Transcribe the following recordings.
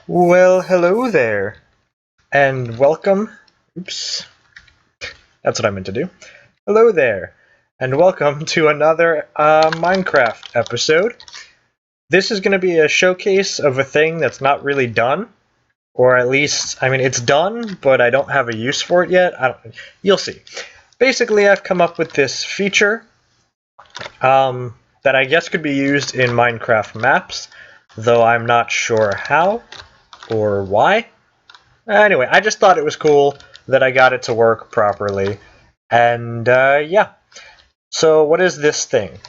Well, hello there, and welcome. Oops, that's what I meant to do. Hello there, and welcome to another Minecraft episode. This is going to be a showcase of a thing that's not really done, or at least, I mean, it's done, but I don't have a use for it yet. You'll see. Basically, I've come up with this feature that I guess could be used in Minecraft maps, though I'm not sure how or why. Anyway, I just thought it was cool that I got it to work properly. And yeah. So what is this thing?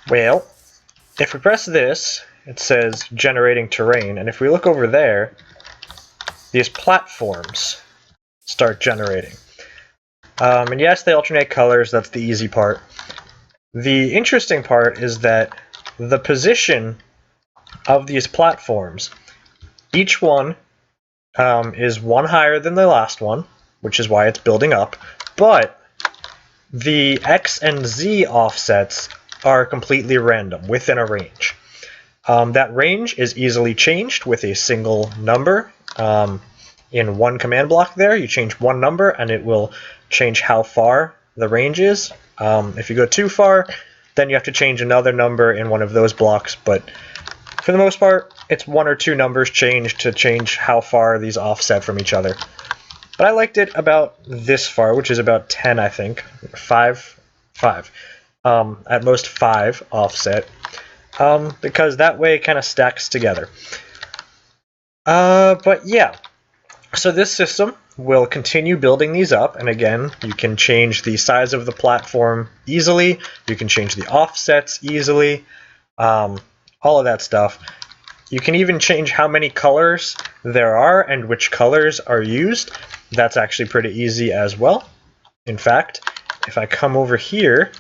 Well, if we press this, it says generating terrain. And if we look over there, these platforms start generating. And yes, they alternate colors. That's the easy part. The interesting part is that the position of these platforms, each one is one higher than the last one, which is why it's building up, but the X and Z offsets are completely random within a range. That range is easily changed with a single number. In one command block there, you change one number and it will change how far the range is. If you go too far, then you have to change another number in one of those blocks, but for the most part, it's one or two numbers changed to change how far these offset from each other. But I liked it about this far, which is about 10, I think. 5. At most 5 offset. Because that way it kind of stacks together. But yeah. So this system will continue building these up, and again, you can change the size of the platform easily. You can change the offsets easily. All of that stuff. You can even change how many colors there are and which colors are used. That's actually pretty easy as well. In fact, if I come over here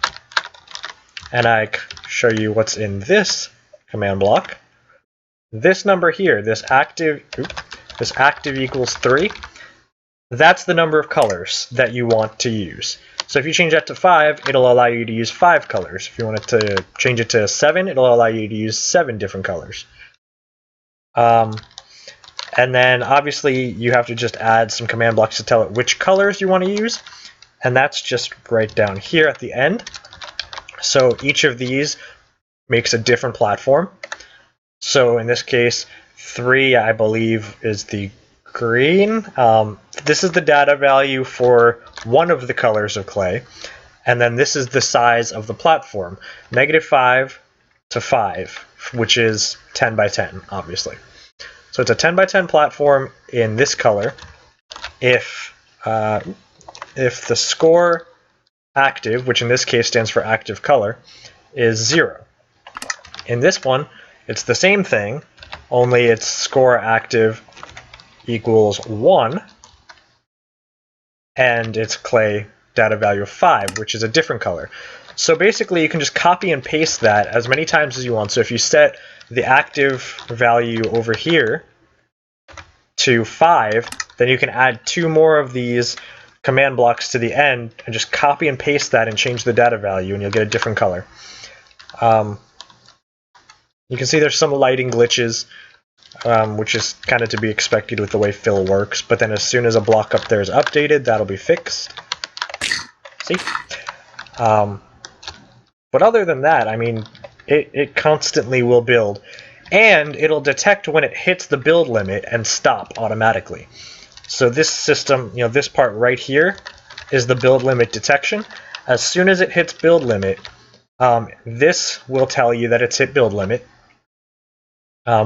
and I show you what's in this command block, this number here, this active equals 3, that's the number of colors that you want to use. So if you change that to 5, it'll allow you to use 5 colors. If you wanted to change it to 7, it'll allow you to use 7 different colors. And then obviously you have to just add some command blocks to tell it which colors you want to use. And that's just right down here at the end. So each of these makes a different platform. So in this case, 3, I believe, is the green. This is the data value for one of the colors of clay. And then this is the size of the platform. -5 to 5, which is 10 by 10, obviously. So it's a 10 by 10 platform in this color. If the score active, which in this case stands for active color, is 0. In this one, it's the same thing, only its score active equals 1, and its clay data value of 5, which is a different color. So basically you can just copy and paste that as many times as you want. So if you set the active value over here to 5, then you can add 2 more of these command blocks to the end and just copy and paste that and change the data value, and you'll get a different color. You can see there's some lighting glitches, which is kind of to be expected with the way fill works, but then as soon as a block up there is updated, that'll be fixed. See? But other than that, I mean, it constantly will build, and it'll detect when it hits the build limit and stop automatically. So this system, this part right here is the build limit detection. As soon as it hits build limit, this will tell you that it's hit build limit,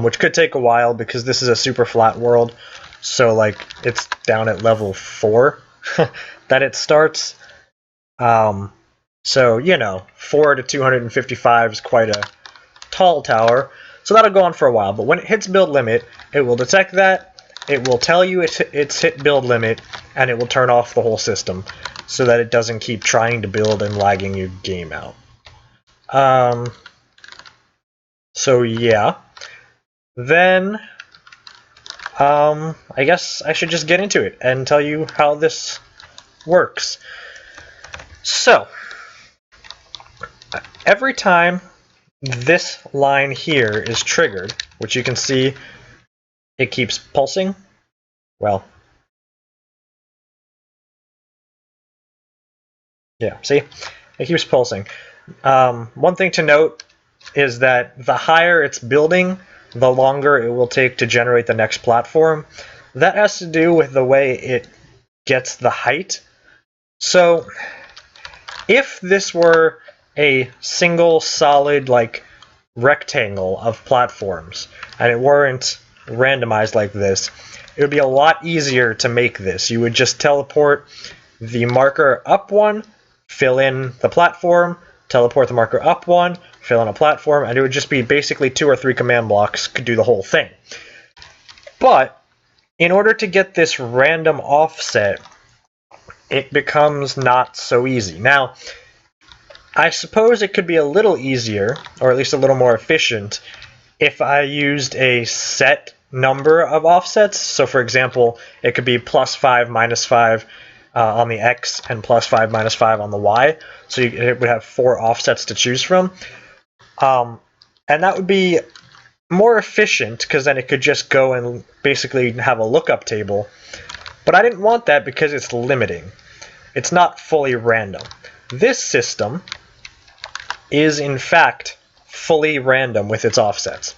which could take a while because this is a super flat world. So like it's down at level 4 that it starts. So 4 to 255 is quite a tall tower. So that'll go on for a while. But when it hits build limit, it will detect that. It will tell you it's hit build limit, and it will turn off the whole system so that it doesn't keep trying to build and lagging your game out. So yeah. Then, I guess I should just get into it and tell you how this works. So, every time this line here is triggered, which you can see it keeps pulsing. Well, yeah, see? It keeps pulsing. One thing to note is that the higher it's building, the longer it will take to generate the next platform. That has to do with the way it gets the height. So if this were a single solid like rectangle of platforms and it weren't randomized like this, it would be a lot easier to make this. You would just teleport the marker up one, fill in the platform, teleport the marker up one, fill in a platform, and it would just be basically 2 or 3 command blocks could do the whole thing. But in order to get this random offset, it becomes not so easy. Now, I suppose it could be a little easier, or at least a little more efficient, if I used a set number of offsets. So for example, it could be +5, -5 on the X and +5, -5 on the Y. So it would have 4 offsets to choose from. And that would be more efficient because then it could just go and basically have a lookup table. But I didn't want that because it's limiting. It's not fully random. This system is in fact fully random with its offsets.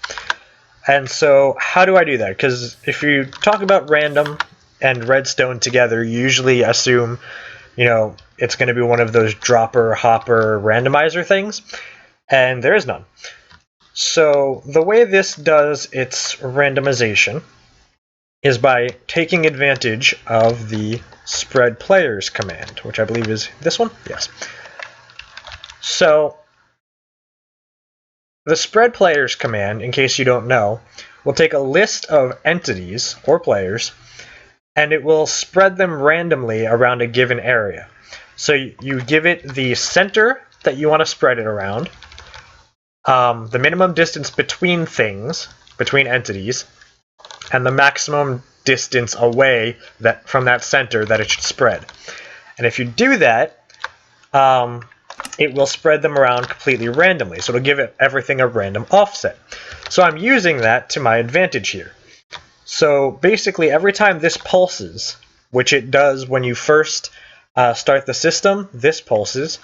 And so how do I do that? Because if you talk about random and redstone together, you usually assume, it's going to be one of those dropper, hopper, randomizer things, and there is none. So the way this does its randomization is by taking advantage of the spread players command, which I believe is this one. Yes. So the spread players command, in case you don't know, will take a list of entities or players and it will spread them randomly around a given area. So you give it the center that you want to spread it around, the minimum distance between things, between entities, and the maximum distance away from that center that it should spread. And if you do that, it will spread them around completely randomly. So it'll give it everything a random offset. So I'm using that to my advantage here. So basically every time this pulses, which it does when you first start the system, this pulses,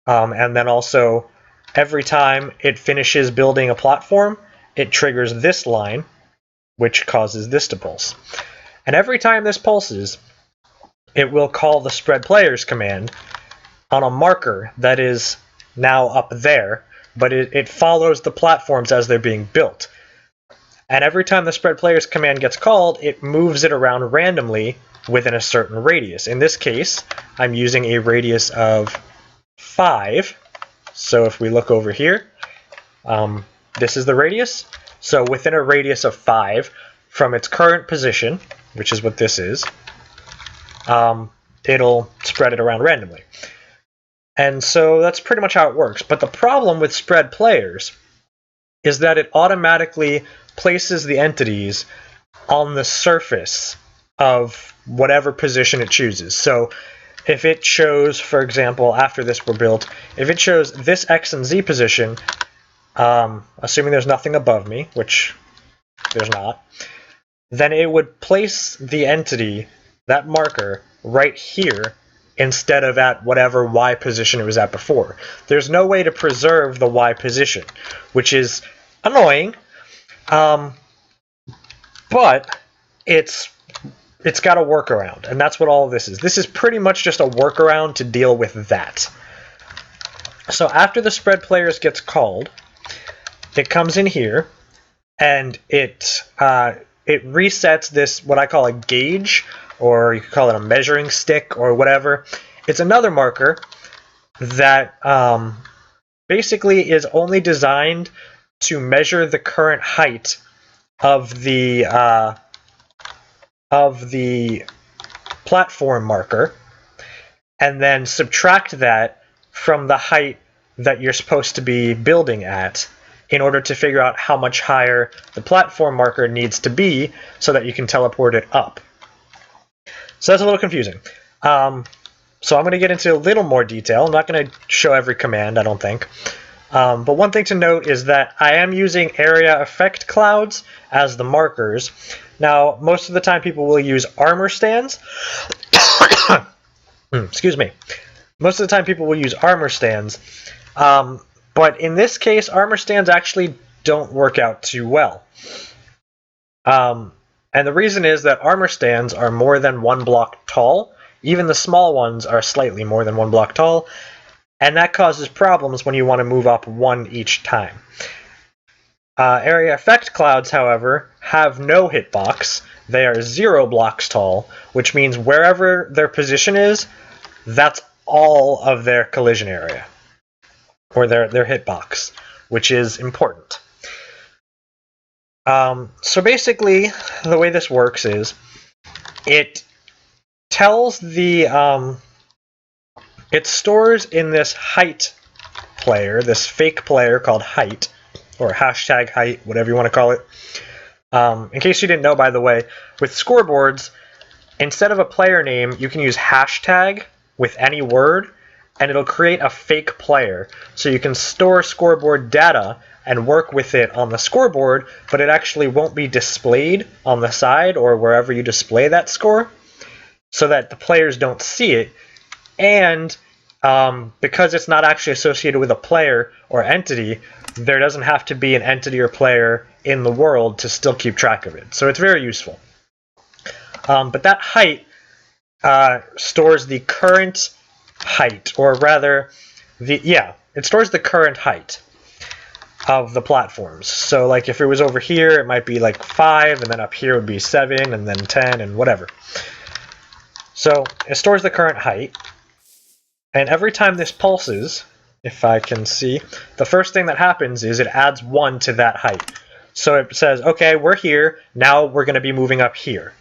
and then also every time it finishes building a platform, it triggers this line, which causes this to pulse. And every time this pulses, it will call the spread players command on a marker that is now up there, but it follows the platforms as they're being built. And every time the spread players command gets called, it moves it around randomly within a certain radius. In this case, I'm using a radius of 5. So if we look over here, this is the radius. So within a radius of 5 from its current position, which is what this is, it'll spread it around randomly. And so that's pretty much how it works. But the problem with spread players is that it automatically places the entities on the surface of whatever position it chooses. So if it shows, for example, after this were built, if it shows this X and Z position, assuming there's nothing above me, which there's not, then it would place the entity, that marker, right here instead of at whatever Y position it was at before. There's no way to preserve the Y position, which is annoying, but it's got a workaround, and that's what all of this is. This is pretty much just a workaround to deal with that. So after the spread players gets called, it comes in here, and it resets this, what I call a gauge, or you could call it a measuring stick, or whatever. It's another marker that basically is only designed to measure the current height of the platform marker, and then subtract that from the height that you're supposed to be building at in order to figure out how much higher the platform marker needs to be so that you can teleport it up. So that's a little confusing. So I'm going to get into a little more detail. I'm not going to show every command, I don't think. But one thing to note is that I am using area effect clouds as the markers. Now, most of the time people will use armor stands. Excuse me. Most of the time people will use armor stands. But in this case, armor stands actually don't work out too well. And the reason is that armor stands are more than 1 block tall. Even the small ones are slightly more than 1 block tall. And that causes problems when you want to move up 1 each time. Area effect clouds, however, have no hitbox. They are 0 blocks tall, which means wherever their position is, that's all of their collision area, or their hitbox, which is important. So basically, the way this works is, it tells the, it stores in this height player, this fake player called height, or hashtag height, whatever you want to call it. In case you didn't know, by the way, with scoreboards, instead of a player name, you can use hashtag with any word, and it'll create a fake player. So you can store scoreboard data and work with it on the scoreboard, but it actually won't be displayed on the side or wherever you display that score, so that the players don't see it. And because it's not actually associated with a player or entity, there doesn't have to be an entity or player in the world to still keep track of it. So it's very useful. But that height stores the current height, or rather, it stores the current height of the platforms. So like if it was over here, it might be like 5, and then up here would be 7, and then 10, and whatever. So it stores the current height, and every time this pulses, if I can see, the first thing that happens is it adds 1 to that height. So it says, okay, we're here, now we're going to be moving up here.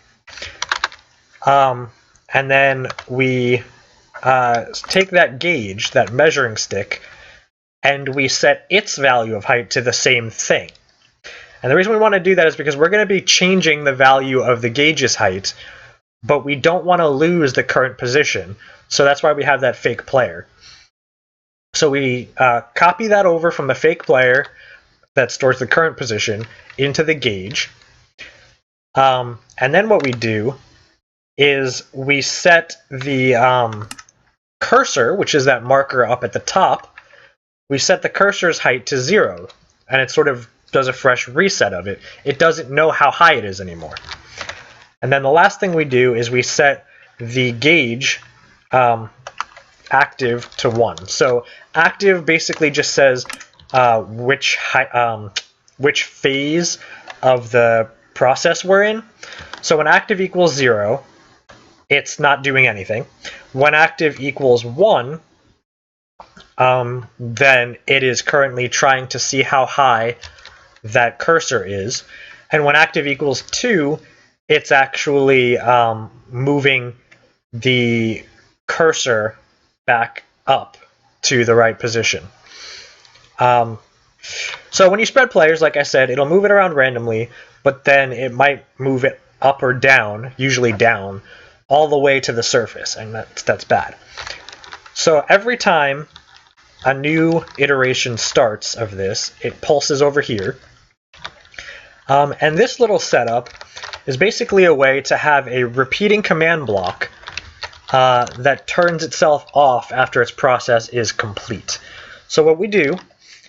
And then we take that gauge, that measuring stick, and we set its value of height to the same thing. And the reason we want to do that is because we're going to be changing the value of the gauge's height, but we don't want to lose the current position. So that's why we have that fake player. So we copy that over from the fake player that stores the current position into the gauge. And then what we do is we set the cursor, which is that marker up at the top, we set the cursor's height to 0, and it sort of does a fresh reset of it. It doesn't know how high it is anymore. And then the last thing we do is we set the gauge active to 1. So active basically just says which phase of the process we're in. So when active equals 0, it's not doing anything. When active equals 1, then it is currently trying to see how high that cursor is. And when active equals 2, it's actually moving the cursor back up to the right position. So when you spread players, like I said, it'll move it around randomly, but then it might move it up or down, usually down, all the way to the surface, and that's bad. So every time a new iteration starts of this, it pulses over here. And this little setup is basically a way to have a repeating command block that turns itself off after its process is complete. So what we do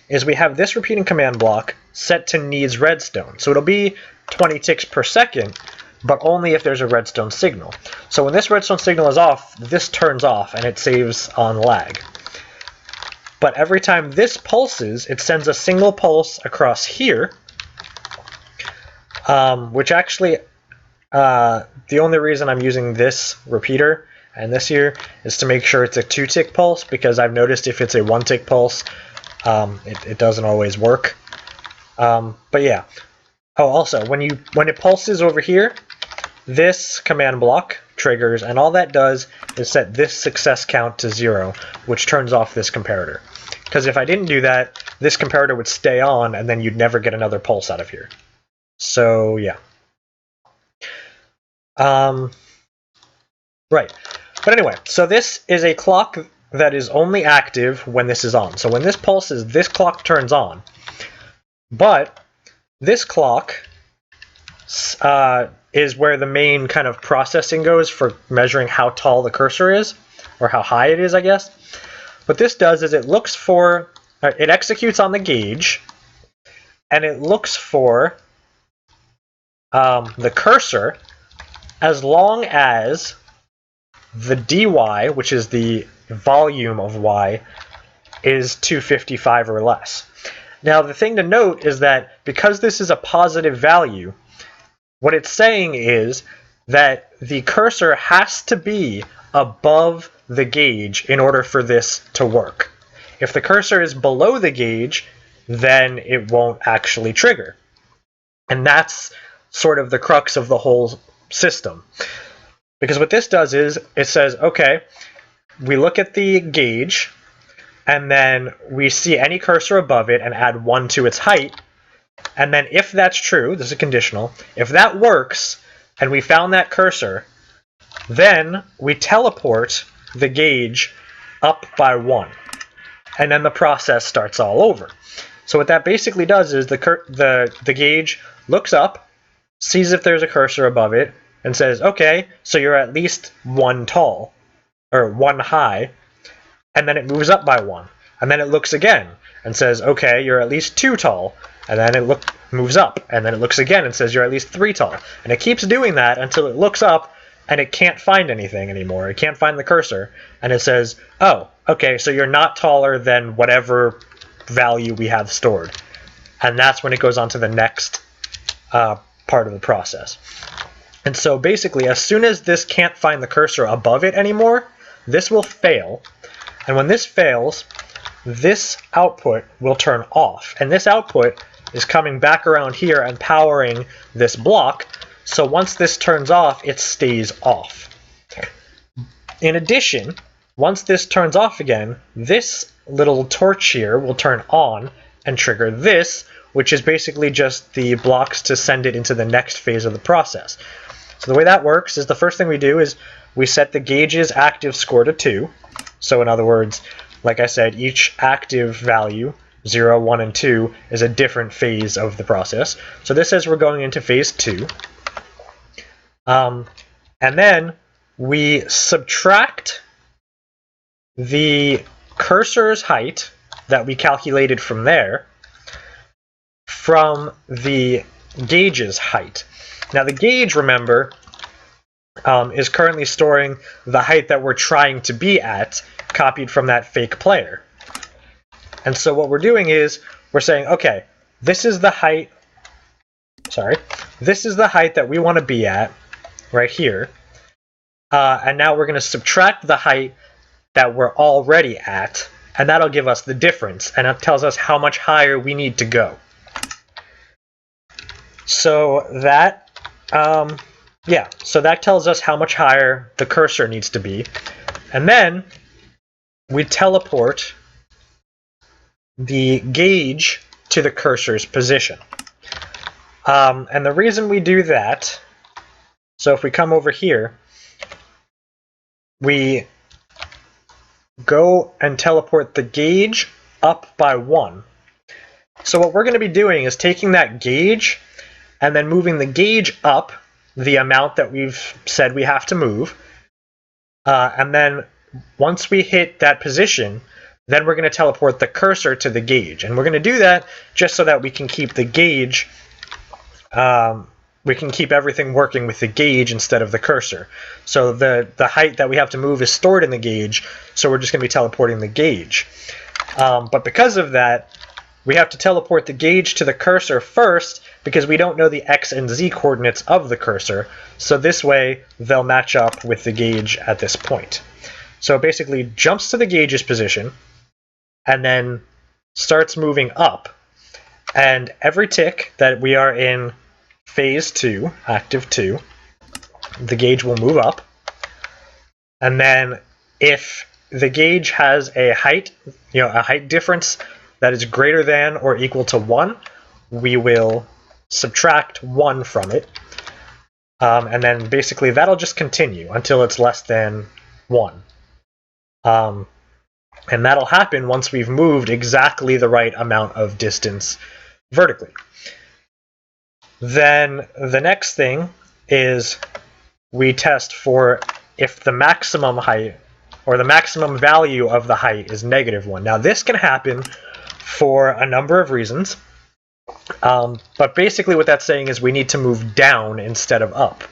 is we have this repeating command block set to needs redstone. So it'll be 20 ticks per second, but only if there's a redstone signal. So when this redstone signal is off, this turns off and it saves on lag. But every time this pulses, it sends a single pulse across here, which actually, the only reason I'm using this repeater and this here is to make sure it's a 2-tick pulse, because I've noticed if it's a 1-tick pulse, it doesn't always work. But yeah. Oh, also, when it pulses over here, this command block triggers, and all that does is set this success count to 0, which turns off this comparator. Because if I didn't do that, this comparator would stay on, and then you'd never get another pulse out of here. So, yeah. Right. But anyway, so this is a clock that is only active when this is on. So when this pulses, this clock turns on. But this clock is where the main kind of processing goes for measuring how tall the cursor is, or how high it is, I guess. What this does is it executes on the gauge, and it looks for the cursor as long as the dy, which is the volume of y, is 255 or less. Now, the thing to note is that because this is a positive value, what it's saying is that the cursor has to be above the gauge in order for this to work. If the cursor is below the gauge, then it won't actually trigger. And that's sort of the crux of the whole system. Because what this does is it says, okay, we look at the gauge, and then we see any cursor above it and add 1 to its height. And then if that's true, this is conditional, if that works and we found that cursor, then we teleport the gauge up by 1. And then the process starts all over. So what that basically does is the gauge looks up, sees if there's a cursor above it, and says, okay, so you're at least 1 tall, or 1 high, and then it moves up by 1. And then it looks again and says, okay, you're at least 2 tall, and then it moves up, and then it looks again and says you're at least 3 tall. And it keeps doing that until it looks up and it can't find anything anymore. It can't find the cursor, and it says, oh, okay, so you're not taller than whatever value we have stored. And that's when it goes on to the next part of the process. And so basically, as soon as this can't find the cursor above it anymore, this will fail. And when this fails, this output will turn off. And this output is coming back around here and powering this block. So once this turns off, it stays off. In addition, once this turns off again, this little torch here will turn on and trigger this, which is basically just the blocks to send it into the next phase of the process. So the way that works is the first thing we do is we set the gauge's active score to 2. So in other words, like I said, each active value, 0, 1, and 2, is a different phase of the process. So this says we're going into phase 2. And then we subtract the cursor's height that we calculated from there from the gauge's height. Now the gauge, remember, is currently storing the height that we're trying to be at, copied from that fake player. And so what we're doing is we're saying, okay, this is the height, this is the height that we want to be at right here. And now we're going to subtract the height that we're already at, and that'll give us the difference, and it tells us how much higher we need to go. So that, so that tells us how much higher the cursor needs to be. And then we teleport the gauge to the cursor's position. And the reason we do that, so if we come over here, we go and teleport the gauge up by 1. So what we're going to be doing is taking that gauge and then moving the gauge up the amount that we've said we have to move. And then once we hit that position, then we're going to teleport the cursor to the gauge. And we're going to do that just so that we can keep the gauge, we can keep everything working with the gauge instead of the cursor. So the height that we have to move is stored in the gauge, so we're just going to be teleporting the gauge. But because of that, we have to teleport the gauge to the cursor first because we don't know the x and z coordinates of the cursor. So this way, they'll match up with the gauge at this point. So it basically jumps to the gauge's position and then starts moving up. And every tick that we are in phase 2, active 2, the gauge will move up. And then if the gauge has a height, a height difference that is greater than or equal to 1, we will subtract 1 from it. And then basically that'll just continue until it's less than 1. And that'll happen once we've moved exactly the right amount of distance vertically. Then the next thing is we test for if the maximum height or the maximum value of the height is -1. Now this can happen for a number of reasons, but basically what that's saying is we need to move down instead of up.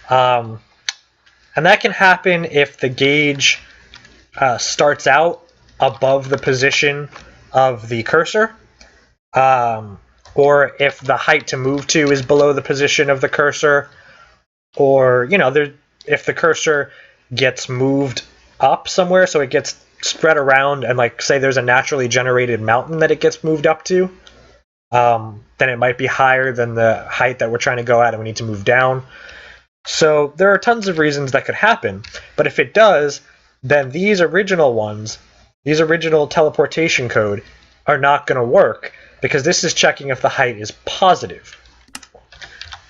And that can happen if the gauge starts out above the position of the cursor, or if the height to move to is below the position of the cursor, or if the cursor gets moved up somewhere, so it gets spread around, and like say there's a naturally generated mountain that it gets moved up to, then it might be higher than the height that we're trying to go at and we need to move down. So there are tons of reasons that could happen, but if it does, then these original ones, these original teleportation code, are not going to work, because this is checking if the height is positive.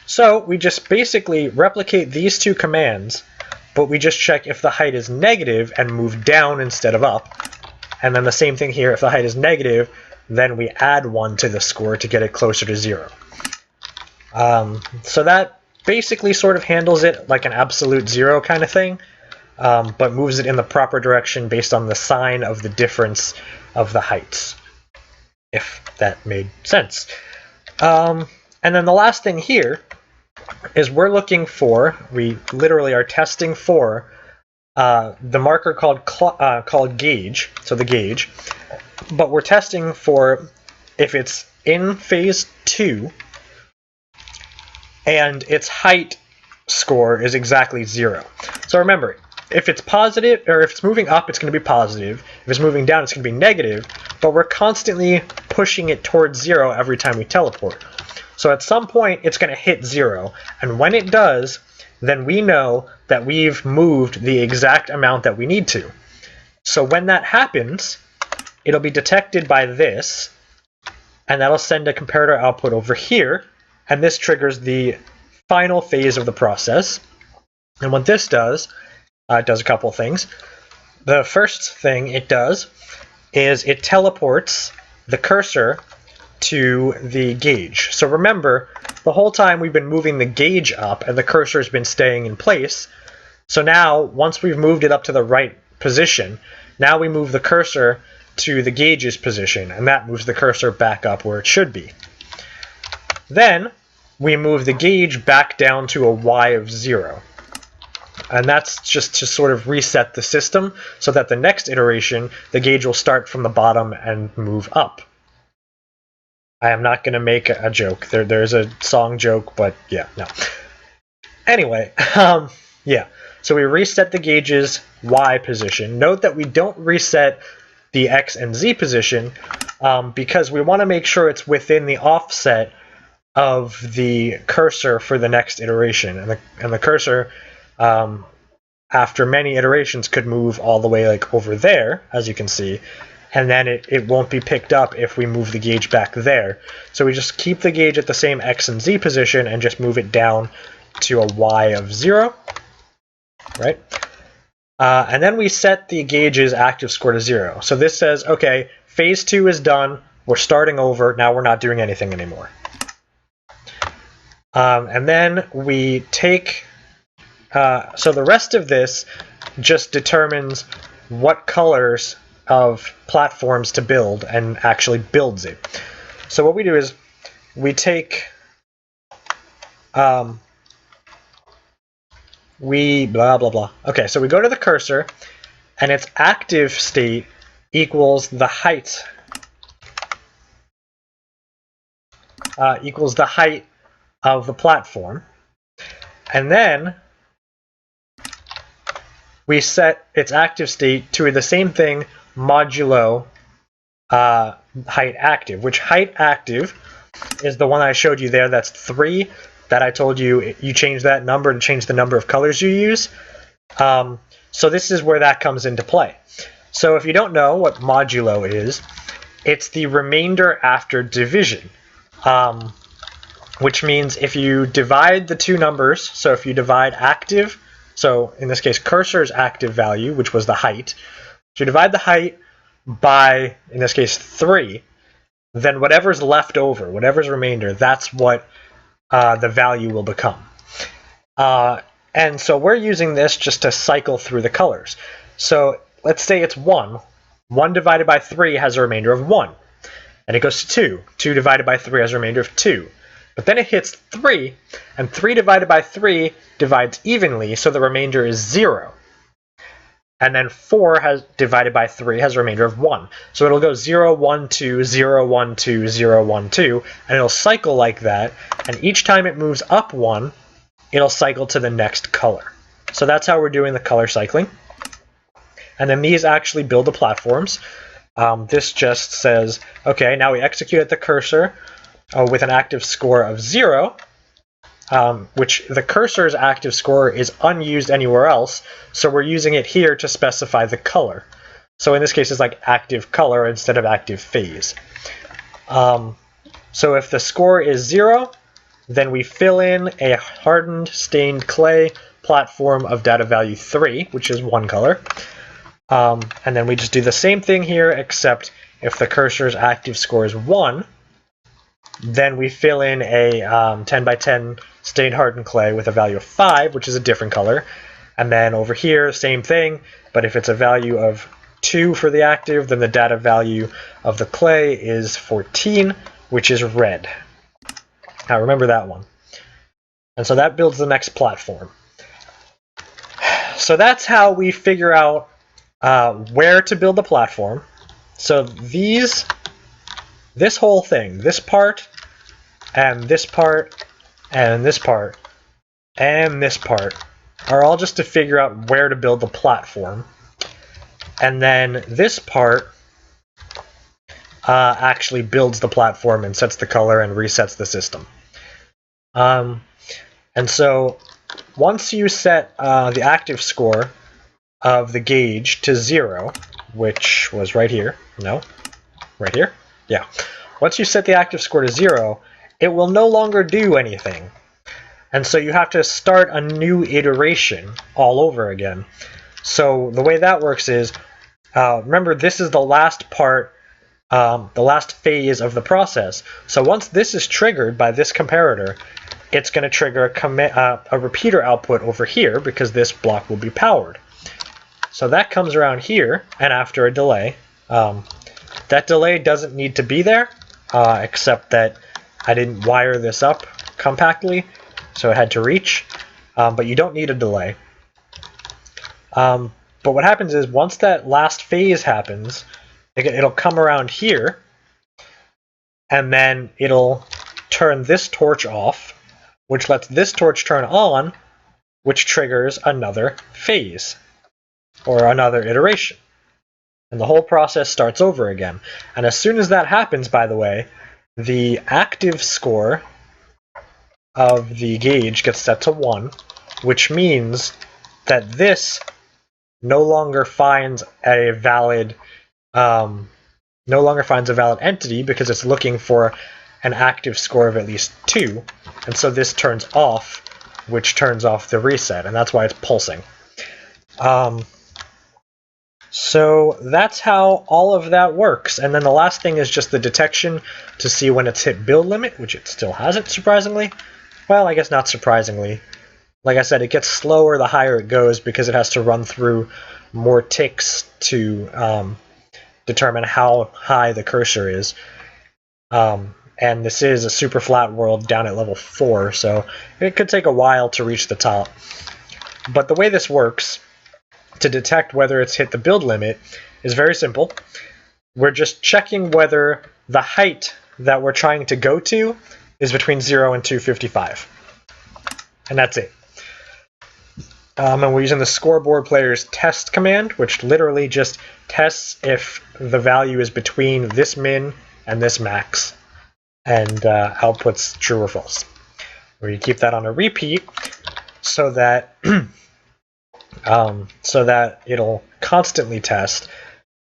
So we just basically replicate these two commands, but we just check if the height is negative and move down instead of up. And then the same thing here, if the height is negative, then we add 1 to the score to get it closer to 0. So that basically sort of handles it like an absolute 0 kind of thing, but moves it in the proper direction based on the sign of the difference of the heights, if that made sense. And then the last thing here is we literally are testing for the marker called gauge, so the gauge, but we're testing for if it's in phase 2 and its height score is exactly 0. So remember, if it's positive, or if it's moving up, it's going to be positive. If it's moving down, it's going to be negative, but we're constantly pushing it towards 0 every time we teleport. So at some point, it's going to hit 0, and when it does, then we know that we've moved the exact amount that we need to. So when that happens, it'll be detected by this, and that'll send a comparator output over here, and this triggers the final phase of the process. And what this does, it does a couple things. The first thing it does is it teleports the cursor to the gauge. So remember, the whole time we've been moving the gauge up and the cursor's been staying in place. So now, once we've moved it up to the right position, now we move the cursor to the gauge's position, and that moves the cursor back up where it should be. Then we move the gauge back down to a y of 0. And that's just to sort of reset the system so that the next iteration, the gauge will start from the bottom and move up. I am not going to make a joke. There's a song joke, but yeah, no. Anyway, yeah. So we reset the gauge's y position. Note that we don't reset the x and z position because we want to make sure it's within the offset of the cursor for the next iteration. And the cursor, after many iterations, could move all the way like over there, as you can see, and then it won't be picked up if we move the gauge back there. So we just keep the gauge at the same x and z position and just move it down to a y of 0, right? And then we set the gauge's active score to 0. So this says, okay, phase 2 is done, we're starting over, now we're not doing anything anymore. And then we take, so the rest of this just determines what colors of platforms to build and actually builds it. So what we do is we take, we blah, blah, blah. Okay, so we go to the cursor and its active state equals the height, of the platform. And then we set its active state to the same thing modulo height active, which height active is the one I showed you there. That's 3 that I told you you change that number to change the number of colors you use. So this is where that comes into play. So if you don't know what modulo is, it's the remainder after division, which means if you divide the two numbers, so if you divide active, so in this case cursor's active value, which was the height, if you divide the height by, in this case, 3, then whatever's left over, whatever's remainder, that's what the value will become. And so we're using this just to cycle through the colors. So let's say it's 1. 1 divided by 3 has a remainder of 1. And it goes to 2. 2 divided by 3 has a remainder of 2. But then it hits 3, and 3 divided by 3 divides evenly, so the remainder is 0. And then 4 divided by 3 has a remainder of 1. So it'll go 0, 1, 2, 0, 1, 2, 0, 1, 2, and it'll cycle like that, and each time it moves up 1, it'll cycle to the next color. So that's how we're doing the color cycling. And then these actually build the platforms. This just says, okay, now we execute at the cursor with an active score of 0, which the cursor's active score is unused anywhere else, so we're using it here to specify the color. So in this case, it's like active color instead of active phase. So if the score is 0, then we fill in a hardened stained clay platform of data value 3, which is 1 color. And then we just do the same thing here, except if the cursor's active score is 1, then we fill in a 10 by 10 stained hardened clay with a value of 5, which is a different color. And then over here, same thing, but if it's a value of 2 for the active, then the data value of the clay is 14, which is red. Now remember that one. And so that builds the next platform. So that's how we figure out where to build the platform. So this whole thing, this part, and this part, and this part, and this part, are all just to figure out where to build the platform. And then this part actually builds the platform and sets the color and resets the system. And so once you set the active score of the gauge to 0, which was right here, no, right here, yeah. Once you set the active score to 0, it will no longer do anything. And so you have to start a new iteration all over again. So the way that works is, remember, this is the last part, the last phase of the process. So once this is triggered by this comparator, it's going to trigger a repeater output over here because this block will be powered. So that comes around here, and after a delay, that delay doesn't need to be there, except that I didn't wire this up compactly, so it had to reach, but you don't need a delay. But what happens is once that last phase happens, it'll come around here, and then it'll turn this torch off, which lets this torch turn on, which triggers another phase, or another iteration. And the whole process starts over again. And as soon as that happens, by the way, the active score of the gauge gets set to 1, which means that this no longer finds a valid entity because it's looking for an active score of at least 2, and so this turns off, which turns off the reset, and that's why it's pulsing. So that's how all of that works. And then the last thing is just the detection to see when it's hit build limit, which it still hasn't, surprisingly. Well, I guess not surprisingly. Like I said, it gets slower the higher it goes because it has to run through more ticks to determine how high the cursor is. And this is a super flat world down at level 4, so it could take a while to reach the top. But the way this works to detect whether it's hit the build limit is very simple. We're just checking whether the height that we're trying to go to is between 0 and 255. And that's it. And we're using the scoreboard player's test command, which literally just tests if the value is between this min and this max, and outputs true or false. We keep that on a repeat so that it'll constantly test.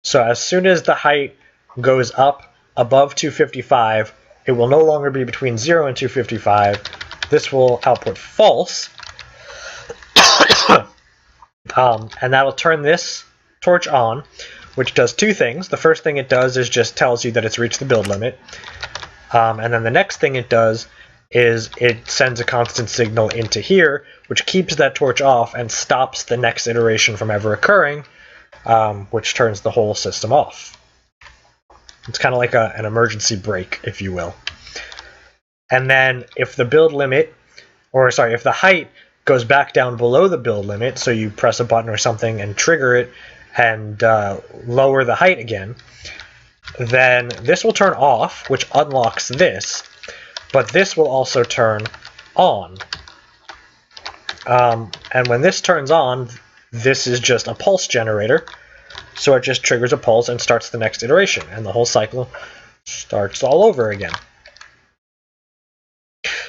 So as soon as the height goes up above 255, it will no longer be between 0 and 255. This will output false. And that'll turn this torch on, which does two things. The first thing it does is just tells you that it's reached the build limit. And then the next thing it does is it sends a constant signal into here, which keeps that torch off and stops the next iteration from ever occurring, which turns the whole system off. It's kind of like an emergency brake, if you will. And then if the build limit, if the height goes back down below the build limit, so you press a button or something and trigger it and lower the height again, then this will turn off, which unlocks this, but this will also turn on. And when this turns on, this is just a pulse generator, so it just triggers a pulse and starts the next iteration, and the whole cycle starts all over again.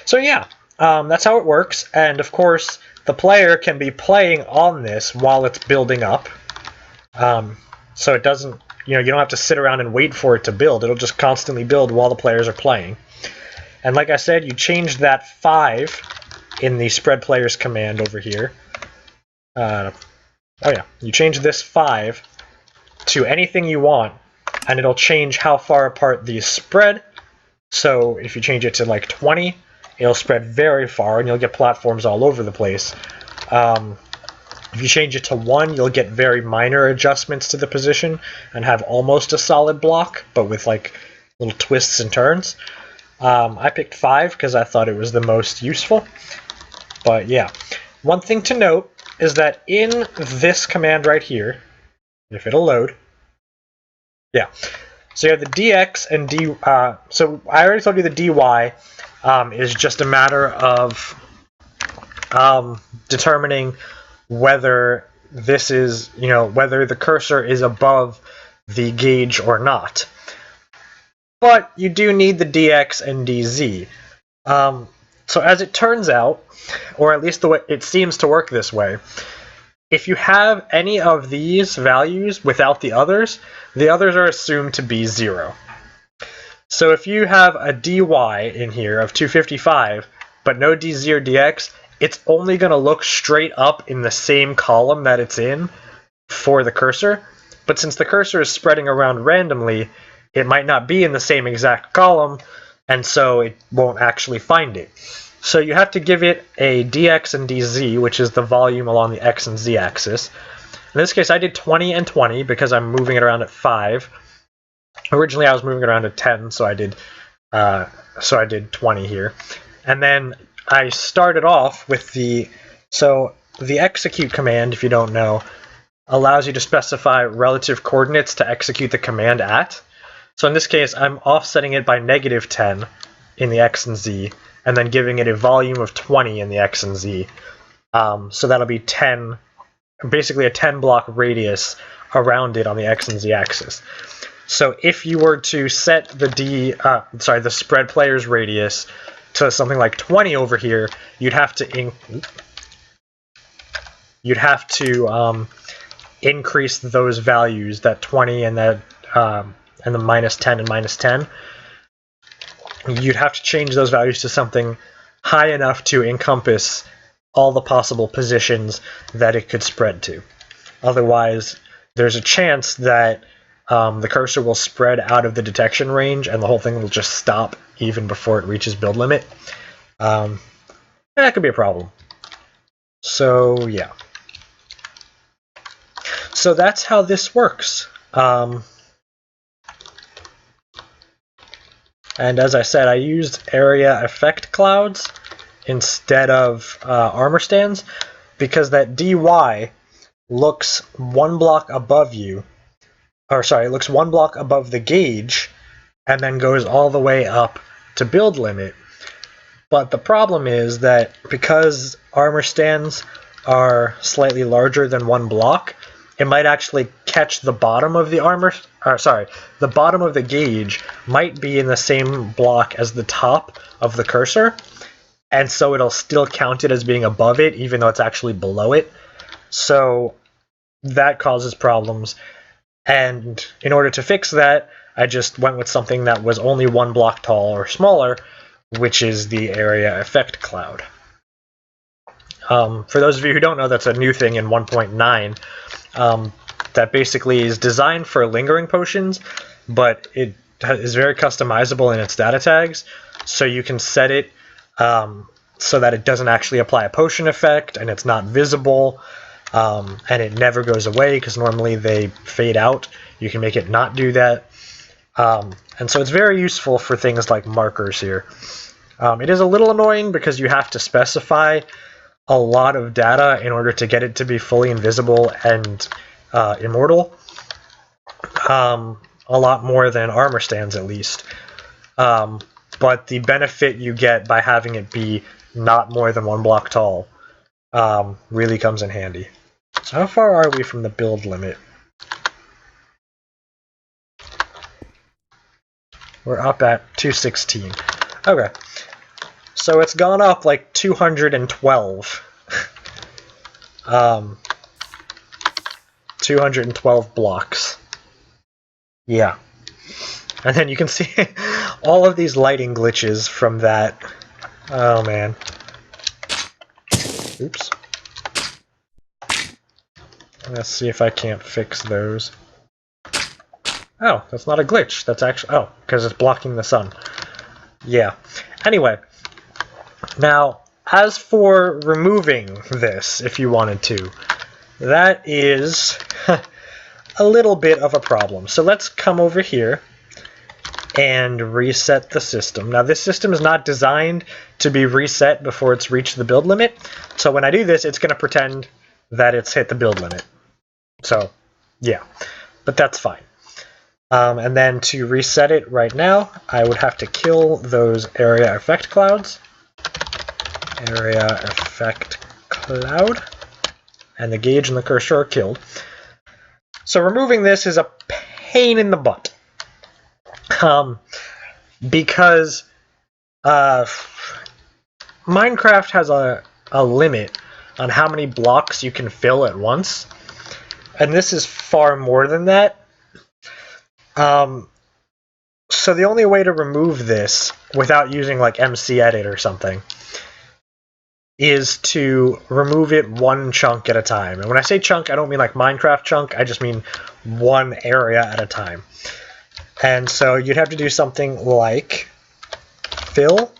So yeah, that's how it works, and of course the player can be playing on this while it's building up, so it doesn't, you don't have to sit around and wait for it to build. It'll just constantly build while the players are playing. And like I said, you changed that 5 in the spread players command over here. You change this 5 to anything you want, and it'll change how far apart these spread. So if you change it to like 20, it'll spread very far, and you'll get platforms all over the place. If you change it to 1, you'll get very minor adjustments to the position and have almost a solid block, but with like little twists and turns. I picked 5 because I thought it was the most useful. But yeah, one thing to note is that in this command right here, if it'll load, yeah, so you have the dx and dy. So I already told you the dy is just a matter of determining whether this is, whether the cursor is above the gauge or not. But you do need the dx and dz. So as it turns out, or at least the way it seems to work this way, if you have any of these values without the others are assumed to be 0. So if you have a dy in here of 255, but no dz or dx, it's only going to look straight up in the same column that it's in for the cursor. But since the cursor is spreading around randomly, it might not be in the same exact column, and so it won't actually find it. So you have to give it a dx and dz, which is the volume along the x and z axis. In this case, I did 20 and 20 because I'm moving it around at 5. Originally, I was moving it around at 10, so I did 20 here. And then I started off with the execute command, if you don't know, allows you to specify relative coordinates to execute the command at. So in this case, I'm offsetting it by -10 in the x and z, and then giving it a volume of 20 in the x and z. So that'll be 10, basically a 10 block radius around it on the x and z axis. So if you were to set the spread player's radius to something like 20 over here, you'd have to increase those values, that 20 and that and the -10 and -10. You'd have to change those values to something high enough to encompass all the possible positions that it could spread to. Otherwise, there's a chance that the cursor will spread out of the detection range and the whole thing will just stop even before it reaches build limit. That could be a problem. So yeah. So that's how this works. And as I said, I used area effect clouds instead of armor stands because that dy looks 1 block above you, it looks 1 block above the gauge and then goes all the way up to build limit. But the problem is that because armor stands are slightly larger than 1 block, it might actually catch the bottom of the the bottom of the gauge might be in the same block as the top of the cursor, and so it'll still count it as being above it, even though it's actually below it. So that causes problems, and in order to fix that, I just went with something that was only 1 block tall or smaller, which is the area effect cloud. For those of you who don't know, that's a new thing in 1.9 that basically is designed for lingering potions, but it is very customizable in its data tags. So you can set it so that it doesn't actually apply a potion effect, and it's not visible, and it never goes away, because normally they fade out. You can make it not do that. And so it's very useful for things like markers here. It is a little annoying because you have to specify a lot of data in order to get it to be fully invisible and immortal. A lot more than armor stands, at least. But the benefit you get by having it be not more than 1 block tall really comes in handy. So how far are we from the build limit? We're up at 216. Okay. So it's gone up like 212. 212 blocks. Yeah. And then you can see all of these lighting glitches from that. Oh, man. Oops. Let's see if I can't fix those. Oh, that's not a glitch. That's actually... Oh, because it's blocking the sun. Yeah. Anyway. Now, as for removing this, if you wanted to, that is a little bit of a problem. So let's come over here and reset the system. Now, this system is not designed to be reset before it's reached the build limit. So when I do this, it's going to pretend that it's hit the build limit. So, yeah. But that's fine. And then to reset it right now, I would have to kill those area effect clouds. Area effect cloud. And the gauge and the cursor are killed. So removing this is a pain in the butt. Because Minecraft has a limit on how many blocks you can fill at once. And this is far more than that. So the only way to remove this without using like MC Edit or something is to remove it one chunk at a time. And when I say chunk, I don't mean like Minecraft chunk, I just mean one area at a time. And so you'd have to do something like fill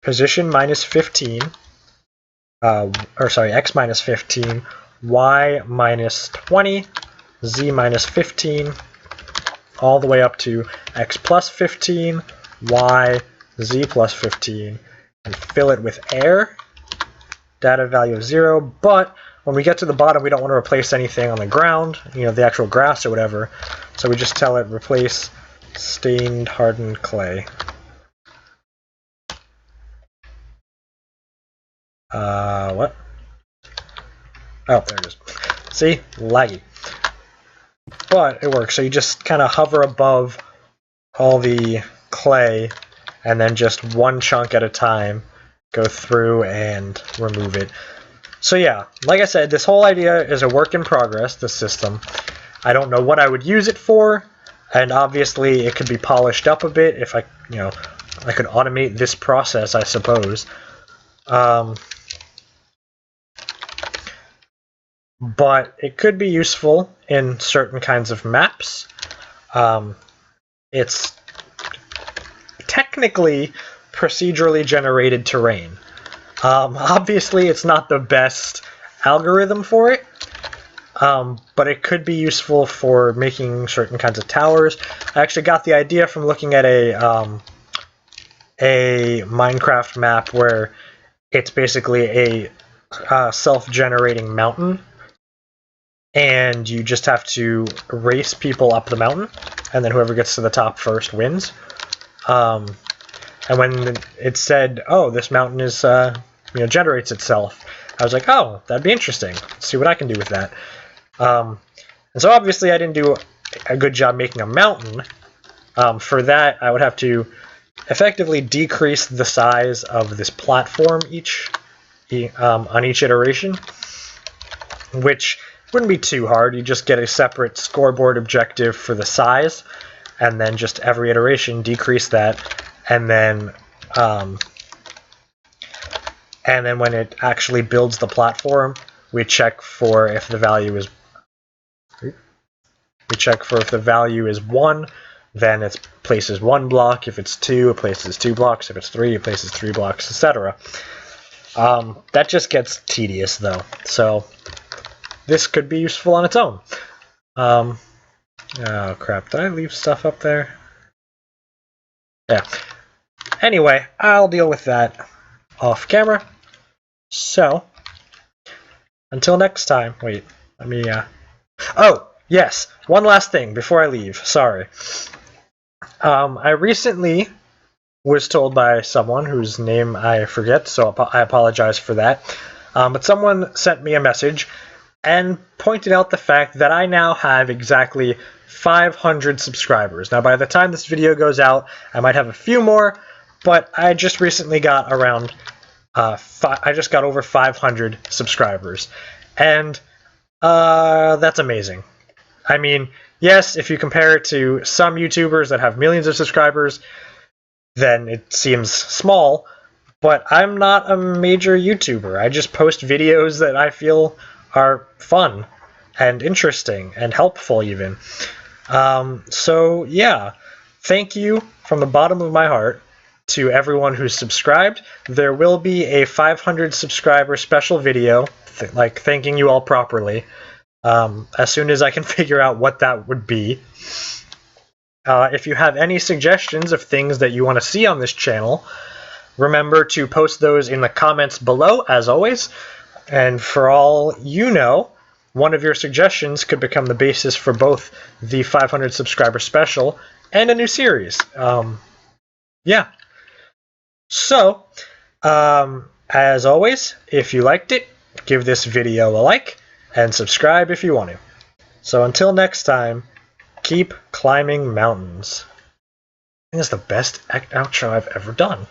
position minus 15, x minus 15, y minus 20, z minus 15, all the way up to x plus 15, y, z plus 15, and fill it with air, data value of 0, but when we get to the bottom, we don't want to replace anything on the ground, the actual grass or whatever, so we just tell it replace stained hardened clay. What? Oh, there it is. See? Laggy. But it works, so you just kind of hover above all the clay, and then just one chunk at a time go through and remove it. So yeah, like I said, this whole idea is a work in progress, this system. I don't know what I would use it for, and obviously it could be polished up a bit if I could automate this process, I suppose. But it could be useful in certain kinds of maps. It's technically procedurally generated terrain. Obviously, it's not the best algorithm for it, but it could be useful for making certain kinds of towers. I actually got the idea from looking at a Minecraft map where it's basically a self-generating mountain, and you just have to race people up the mountain, and then whoever gets to the top first wins. And when it said, "Oh, this mountain is generates itself," I was like, "Oh, that'd be interesting. Let's see what I can do with that." And so obviously I didn't do a good job making a mountain. For that, I would have to effectively decrease the size of this platform on each iteration, which wouldn't be too hard. You just get a separate scoreboard objective for the size, and then just every iteration decrease that, and then when it actually builds the platform, we check for if the value is 1, then it places 1 block. If it's 2, it places 2 blocks. If it's 3, it places 3 blocks, etc. That just gets tedious, though. So this could be useful on its own. Oh, crap. Did I leave stuff up there? Yeah. Anyway, I'll deal with that off camera. So, until next time. Wait, let me... Oh, yes. One last thing before I leave. Sorry. I recently was told by someone whose name I forget, so I apologize for that. But someone sent me a message and pointed out the fact that I now have exactly 500 subscribers. Now, by the time this video goes out, I might have a few more, but I just recently got around... I just got over 500 subscribers. And that's amazing. I mean, yes, if you compare it to some YouTubers that have millions of subscribers, then it seems small, but I'm not a major YouTuber. I just post videos that I feel are fun and interesting and helpful even. So yeah, thank you from the bottom of my heart to everyone who's subscribed. There will be a 500 subscriber special video, thanking you all properly, as soon as I can figure out what that would be. If you have any suggestions of things that you want to see on this channel, remember to post those in the comments below, as always. And for all you know, one of your suggestions could become the basis for both the 500 subscriber special and a new series. Yeah. So, as always, if you liked it, give this video a like, and subscribe if you want to. So until next time, keep climbing mountains. I think that's the best outro I've ever done.